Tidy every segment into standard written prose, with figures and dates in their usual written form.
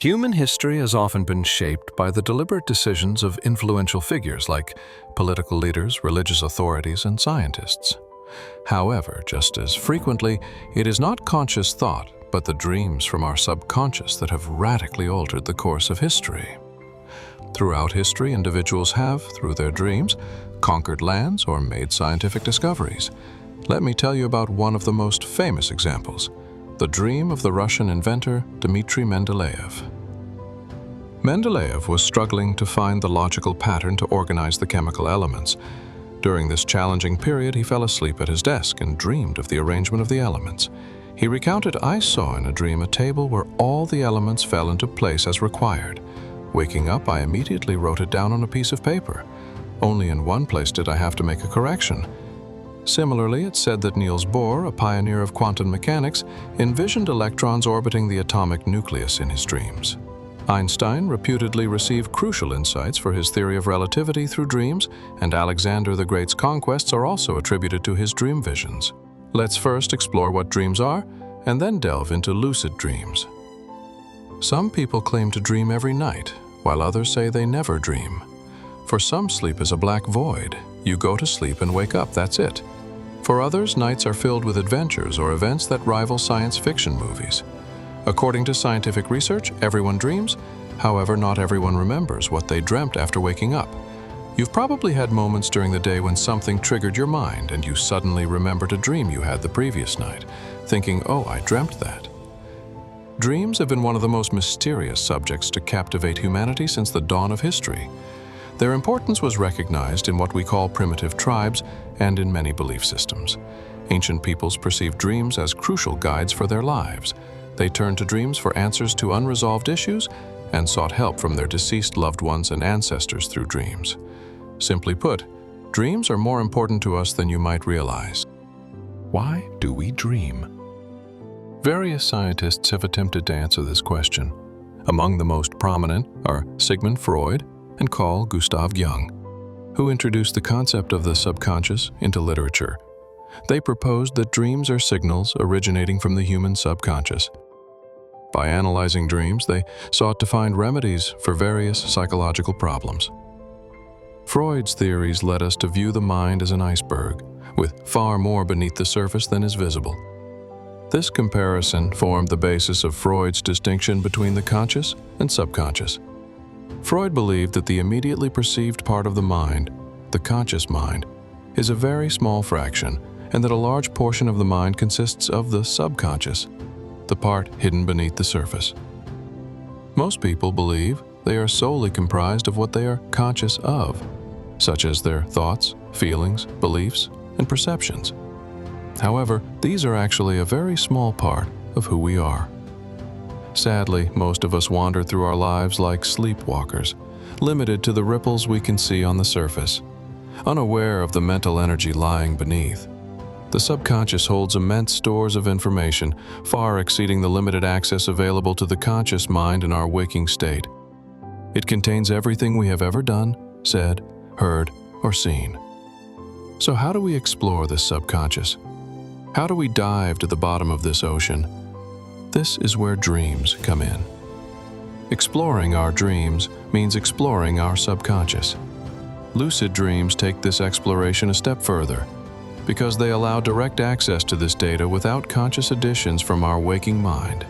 Human history has often been shaped by the deliberate decisions of influential figures like political leaders, religious authorities, and scientists. However, just as frequently, it is not conscious thought, but the dreams from our subconscious that have radically altered the course of history. Throughout history, individuals have, through their dreams, conquered lands or made scientific discoveries. Let me tell you about one of the most famous examples: the dream of the Russian inventor Dmitri Mendeleev. Mendeleev was struggling to find the logical pattern to organize the chemical elements. During this challenging period, he fell asleep at his desk and dreamed of the arrangement of the elements. He recounted, "I saw in a dream a table where all the elements fell into place as required. Waking up, I immediately wrote it down on a piece of paper. Only in one place did I have to make a correction." Similarly, it's said that Niels Bohr, a pioneer of quantum mechanics, envisioned electrons orbiting the atomic nucleus in his dreams. Einstein reputedly received crucial insights for his theory of relativity through dreams, and Alexander the Great's conquests are also attributed to his dream visions. Let's first explore what dreams are, and then delve into lucid dreams. Some people claim to dream every night, while others say they never dream. For some, sleep is a black void. You go to sleep and wake up, that's it. For others, nights are filled with adventures or events that rival science fiction movies. According to scientific research, everyone dreams. However, not everyone remembers what they dreamt after waking up. You've probably had moments during the day when something triggered your mind and you suddenly remembered a dream you had the previous night, thinking, "Oh, I dreamt that." Dreams have been one of the most mysterious subjects to captivate humanity since the dawn of history. Their importance was recognized in what we call primitive tribes and in many belief systems. Ancient peoples perceived dreams as crucial guides for their lives. They turned to dreams for answers to unresolved issues and sought help from their deceased loved ones and ancestors through dreams. Simply put, dreams are more important to us than you might realize. Why do we dream? Various scientists have attempted to answer this question. Among the most prominent are Sigmund Freud and Carl Gustav Jung, who introduced the concept of the subconscious into literature. They proposed that dreams are signals originating from the human subconscious. By analyzing dreams, they sought to find remedies for various psychological problems. Freud's theories led us to view the mind as an iceberg, with far more beneath the surface than is visible. This comparison formed the basis of Freud's distinction between the conscious and subconscious. Freud believed that the immediately perceived part of the mind, the conscious mind, is a very small fraction, and that a large portion of the mind consists of the subconscious, the part hidden beneath the surface. Most people believe they are solely comprised of what they are conscious of, such as their thoughts, feelings, beliefs, and perceptions. However, these are actually a very small part of who we are. Sadly, most of us wander through our lives like sleepwalkers, limited to the ripples we can see on the surface, unaware of the mental energy lying beneath. The subconscious holds immense stores of information, far exceeding the limited access available to the conscious mind in our waking state. It contains everything we have ever done, said, heard, or seen. So how do we explore this subconscious? How do we dive to the bottom of this ocean? This is where dreams come in. Exploring our dreams means exploring our subconscious. Lucid dreams take this exploration a step further, because they allow direct access to this data without conscious additions from our waking mind.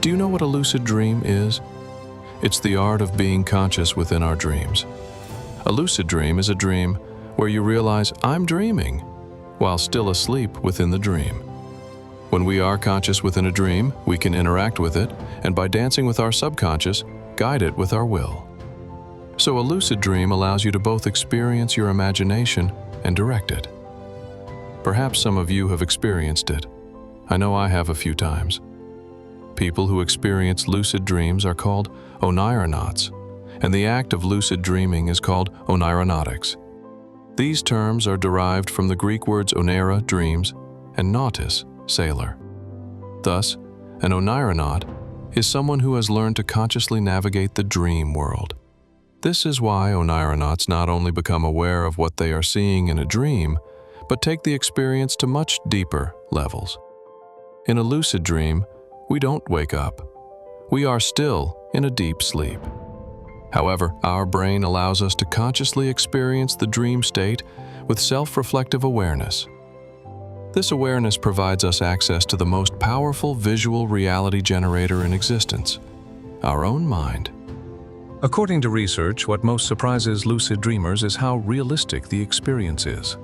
Do you know what a lucid dream is? It's the art of being conscious within our dreams. A lucid dream is a dream where you realize, "I'm dreaming," while still asleep within the dream. When we are conscious within a dream, we can interact with it, and by dancing with our subconscious, guide it with our will. So a lucid dream allows you to both experience your imagination and direct it. Perhaps some of you have experienced it. I know I have a few times. People who experience lucid dreams are called oneironauts, and the act of lucid dreaming is called oneironautics. These terms are derived from the Greek words oneira, dreams, and nautis, sailor. Thus, an oneironaut is someone who has learned to consciously navigate the dream world. This is why oneironauts not only become aware of what they are seeing in a dream, but take the experience to much deeper levels. In a lucid dream, we don't wake up. we are still in a deep sleep. However, our brain allows us to consciously experience the dream state with self-reflective awareness. This awareness provides us access to the most powerful visual reality generator in existence, our own mind. According to research, what most surprises lucid dreamers is how realistic the experience is.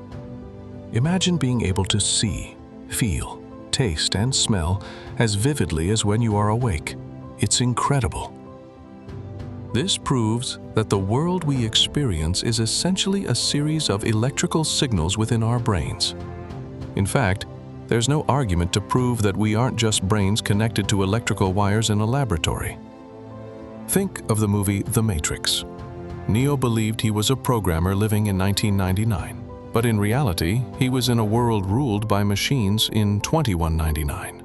Imagine being able to see, feel, taste, and smell as vividly as when you are awake. It's incredible. This proves that the world we experience is essentially a series of electrical signals within our brains. In fact, there's no argument to prove that we aren't just brains connected to electrical wires in a laboratory. Think of the movie The Matrix. Neo believed he was a programmer living in 1999, but in reality, he was in a world ruled by machines in 2199.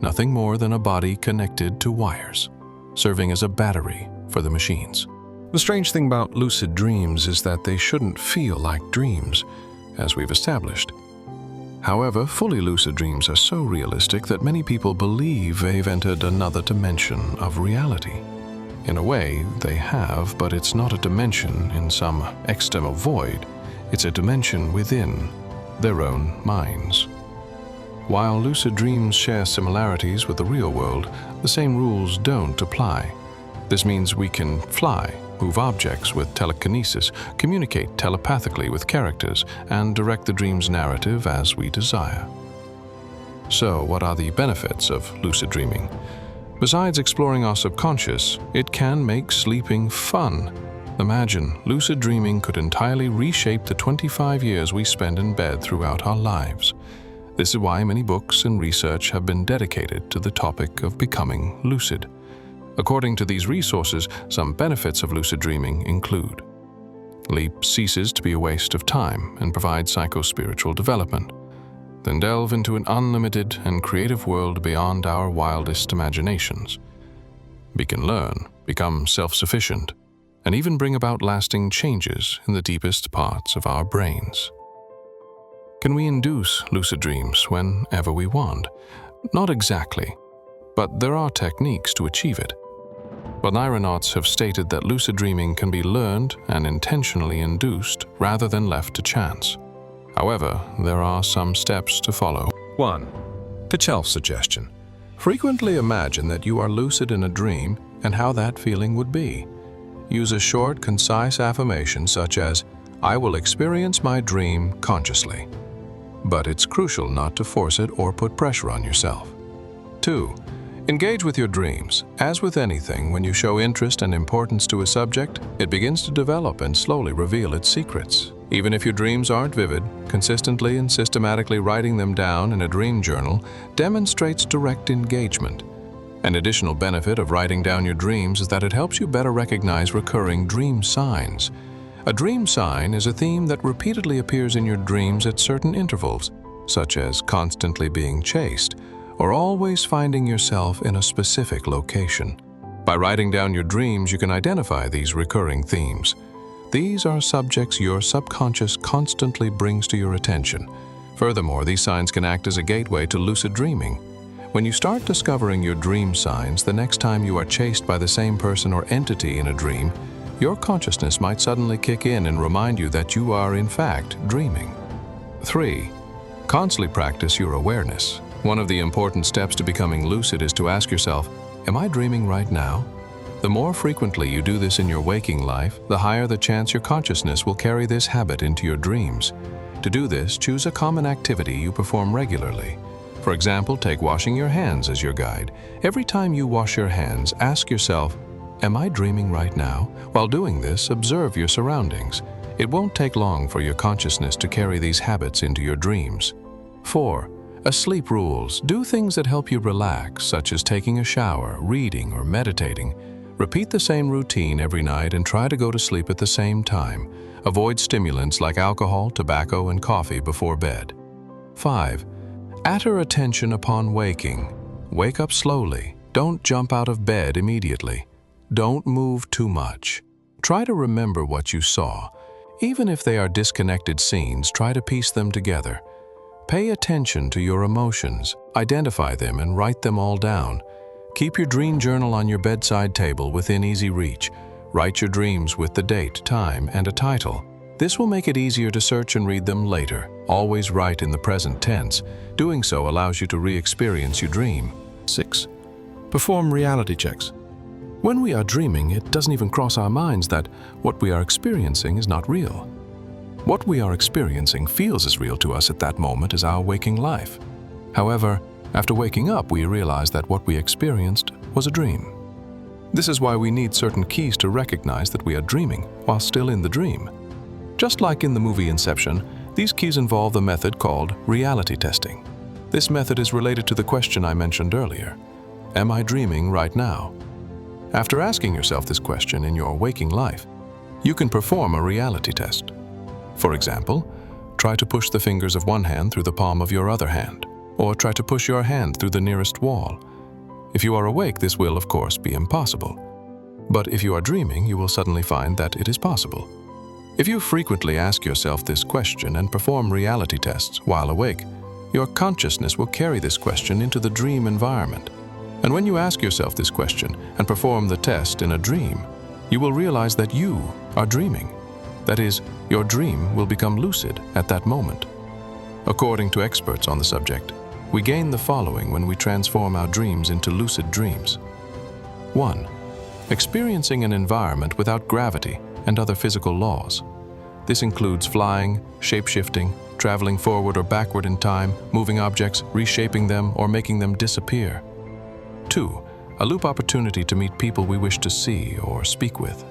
Nothing more than a body connected to wires, serving as a battery for the machines. The strange thing about lucid dreams is that they shouldn't feel like dreams, as we've established. However, fully lucid dreams are so realistic that many people believe they've entered another dimension of reality. In a way, they have, but it's not a dimension in some external void. It's a dimension within their own minds. While lucid dreams share similarities with the real world, the same rules don't apply. This means we can fly, move objects with telekinesis, communicate telepathically with characters, and direct the dream's narrative as we desire. So, what are the benefits of lucid dreaming? Besides exploring our subconscious, it can make sleeping fun. Imagine, lucid dreaming could entirely reshape the 25 years we spend in bed throughout our lives. This is why many books and research have been dedicated to the topic of becoming lucid. According to these resources, some benefits of lucid dreaming include: sleep ceases to be a waste of time and provides psycho-spiritual development. Then delve into an unlimited and creative world beyond our wildest imaginations. We can learn, become self-sufficient, and even bring about lasting changes in the deepest parts of our brains. Can we induce lucid dreams whenever we want? Not exactly, but there are techniques to achieve it. But neuronauts have stated that lucid dreaming can be learned and intentionally induced rather than left to chance. However, there are some steps to follow. 1. The self-suggestion. Frequently imagine that you are lucid in a dream and how that feeling would be. Use a short, concise affirmation such as, "I will experience my dream consciously." But it's crucial not to force it or put pressure on yourself. 2. Engage with your dreams. As with anything, when you show interest and importance to a subject, it begins to develop and slowly reveal its secrets. Even if your dreams aren't vivid, consistently and systematically writing them down in a dream journal demonstrates direct engagement. An additional benefit of writing down your dreams is that it helps you better recognize recurring dream signs. A dream sign is a theme that repeatedly appears in your dreams at certain intervals, such as constantly being chased, or always finding yourself in a specific location. By writing down your dreams, you can identify these recurring themes. These are subjects your subconscious constantly brings to your attention. Furthermore, these signs can act as a gateway to lucid dreaming. When you start discovering your dream signs, the next time you are chased by the same person or entity in a dream, your consciousness might suddenly kick in and remind you that you are, in fact, dreaming. 3. Constantly practice your awareness. One of the important steps to becoming lucid is to ask yourself, am I dreaming right now? The more frequently you do this in your waking life, the higher the chance your consciousness will carry this habit into your dreams. To do this, choose a common activity you perform regularly. For example, take washing your hands as your guide. Every time you wash your hands, ask yourself, am I dreaming right now? While doing this, observe your surroundings. It won't take long for your consciousness to carry these habits into your dreams. 4. Sleep rules. Do things that help you relax, such as taking a shower, reading, or meditating. Repeat the same routine every night and try to go to sleep at the same time. Avoid stimulants like alcohol, tobacco, and coffee before bed. 5. Utter attention upon waking. Wake up slowly. Don't jump out of bed immediately. Don't move too much. Try to remember what you saw. Even if they are disconnected scenes, try to piece them together. Pay attention to your emotions, identify them, and write them all down. Keep your dream journal on your bedside table within easy reach. Write your dreams with the date, time, and a title. This will make it easier to search and read them later. Always write in the present tense. Doing so allows you to re-experience your dream. 6. Perform reality checks. When we are dreaming, it doesn't even cross our minds that what we are experiencing is not real. What we are experiencing feels as real to us at that moment as our waking life. However, after waking up, we realize that what we experienced was a dream. This is why we need certain keys to recognize that we are dreaming while still in the dream. Just like in the movie Inception, these keys involve the method called reality testing. This method is related to the question I mentioned earlier. Am I dreaming right now? After asking yourself this question in your waking life, you can perform a reality test. For example, try to push the fingers of one hand through the palm of your other hand, or try to push your hand through the nearest wall. If you are awake, this will, of course, be impossible. But if you are dreaming, you will suddenly find that it is possible. If you frequently ask yourself this question and perform reality tests while awake, your consciousness will carry this question into the dream environment. And when you ask yourself this question and perform the test in a dream, you will realize that you are dreaming. That is, your dream will become lucid at that moment. According to experts on the subject, we gain the following when we transform our dreams into lucid dreams. 1. Experiencing an environment without gravity and other physical laws. This includes flying, shape-shifting, traveling forward or backward in time, moving objects, reshaping them, or making them disappear. 2. A loop opportunity to meet people we wish to see or speak with.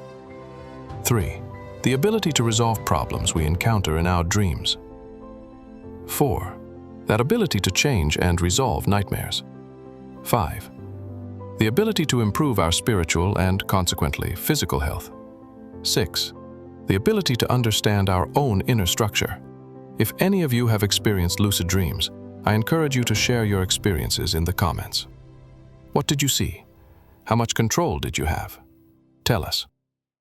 3. The ability to resolve problems we encounter in our dreams. 4. That ability to change and resolve nightmares. 5. The ability to improve our spiritual and, consequently, physical health. 6. The ability to understand our own inner structure. If any of you have experienced lucid dreams, I encourage you to share your experiences in the comments. What did you see? How much control did you have? Tell us.